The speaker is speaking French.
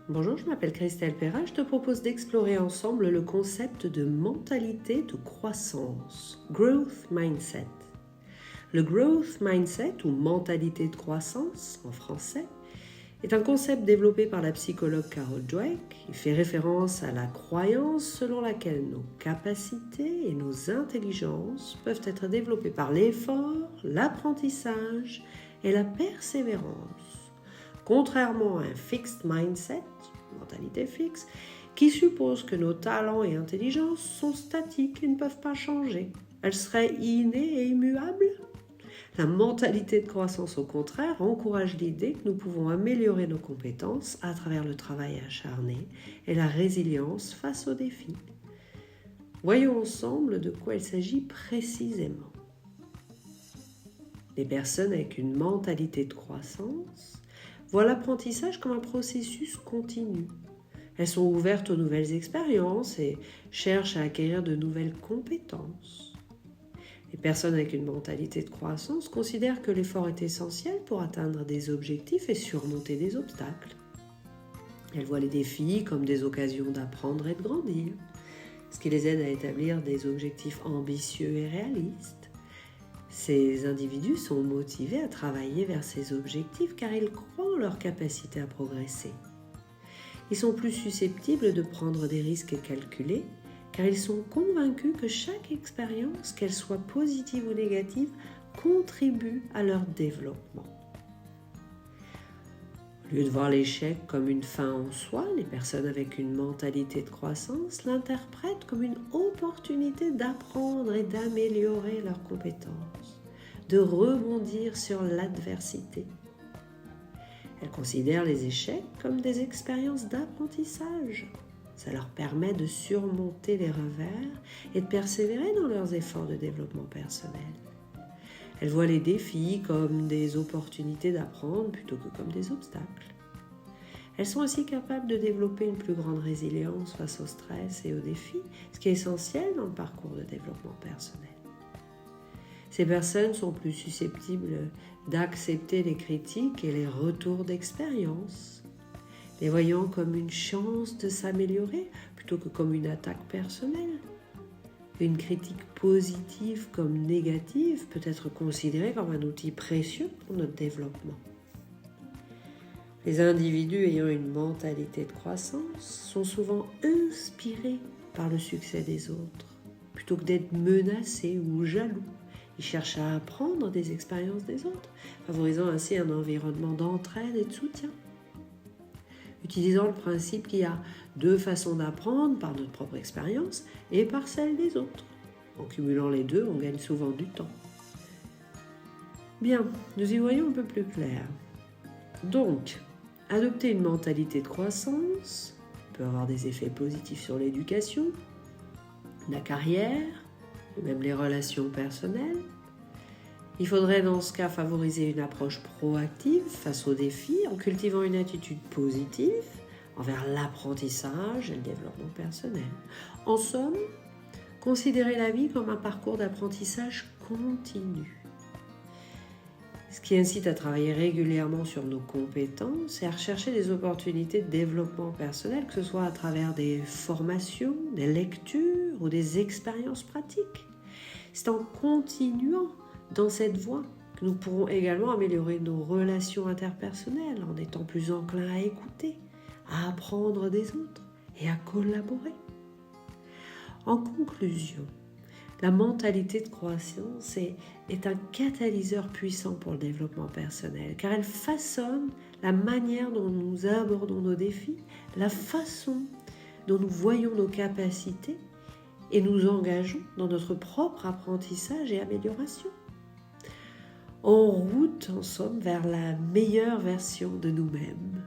Bonjour, je m'appelle Christelle Perrin. Je te propose d'explorer ensemble le concept de mentalité de croissance, Growth Mindset. Le Growth Mindset, ou mentalité de croissance en français, est un concept développé par la psychologue Carol Dweck. Il fait référence à la croyance selon laquelle nos capacités et nos intelligences peuvent être développées par l'effort, l'apprentissage et la persévérance. Contrairement à un fixed mindset, mentalité fixe, qui suppose que nos talents et intelligences sont statiques et ne peuvent pas changer. Elles seraient innées et immuables? La mentalité de croissance, au contraire, encourage l'idée que nous pouvons améliorer nos compétences à travers le travail acharné et la résilience face aux défis. Voyons ensemble de quoi il s'agit précisément. Les personnes avec une mentalité de croissance voient l'apprentissage comme un processus continu. Elles sont ouvertes aux nouvelles expériences et cherchent à acquérir de nouvelles compétences. Les personnes avec une mentalité de croissance considèrent que l'effort est essentiel pour atteindre des objectifs et surmonter des obstacles. Elles voient les défis comme des occasions d'apprendre et de grandir, ce qui les aide à établir des objectifs ambitieux et réalistes. Ces individus sont motivés à travailler vers ces objectifs car ils croient en leur capacité à progresser. Ils sont plus susceptibles de prendre des risques calculés car ils sont convaincus que chaque expérience, qu'elle soit positive ou négative, contribue à leur développement. Au lieu de voir l'échec comme une fin en soi, les personnes avec une mentalité de croissance l'interprètent comme une opportunité d'apprendre et d'améliorer leurs compétences, de rebondir sur l'adversité. Elles considèrent les échecs comme des expériences d'apprentissage. Ça leur permet de surmonter les revers et de persévérer dans leurs efforts de développement personnel. Elles voient les défis comme des opportunités d'apprendre plutôt que comme des obstacles. Elles sont aussi capables de développer une plus grande résilience face au stress et aux défis, ce qui est essentiel dans le parcours de développement personnel. Ces personnes sont plus susceptibles d'accepter les critiques et les retours d'expérience, les voyant comme une chance de s'améliorer plutôt que comme une attaque personnelle. Une critique positive comme négative peut être considérée comme un outil précieux pour notre développement. Les individus ayant une mentalité de croissance sont souvent inspirés par le succès des autres, plutôt que d'être menacés ou jaloux. Ils cherchent à apprendre des expériences des autres, favorisant ainsi un environnement d'entraide et de soutien. Utilisant le principe qu'il y a deux façons d'apprendre, par notre propre expérience et par celle des autres. En cumulant les deux, on gagne souvent du temps. Bien, nous y voyons un peu plus clair. Donc, adopter une mentalité de croissance peut avoir des effets positifs sur l'éducation, la carrière, et même les relations personnelles. Il faudrait dans ce cas favoriser une approche proactive face aux défis en cultivant une attitude positive envers l'apprentissage et le développement personnel. En somme, considérer la vie comme un parcours d'apprentissage continu. Ce qui incite à travailler régulièrement sur nos compétences et à rechercher des opportunités de développement personnel, que ce soit à travers des formations, des lectures ou des expériences pratiques. C'est en continuant dans cette voie que nous pourrons également améliorer nos relations interpersonnelles en étant plus enclins à écouter, à apprendre des autres et à collaborer. En conclusion, la mentalité de croissance est un catalyseur puissant pour le développement personnel car elle façonne la manière dont nous abordons nos défis, la façon dont nous voyons nos capacités et nous engageons dans notre propre apprentissage et amélioration. En route, en somme, vers la meilleure version de nous-mêmes.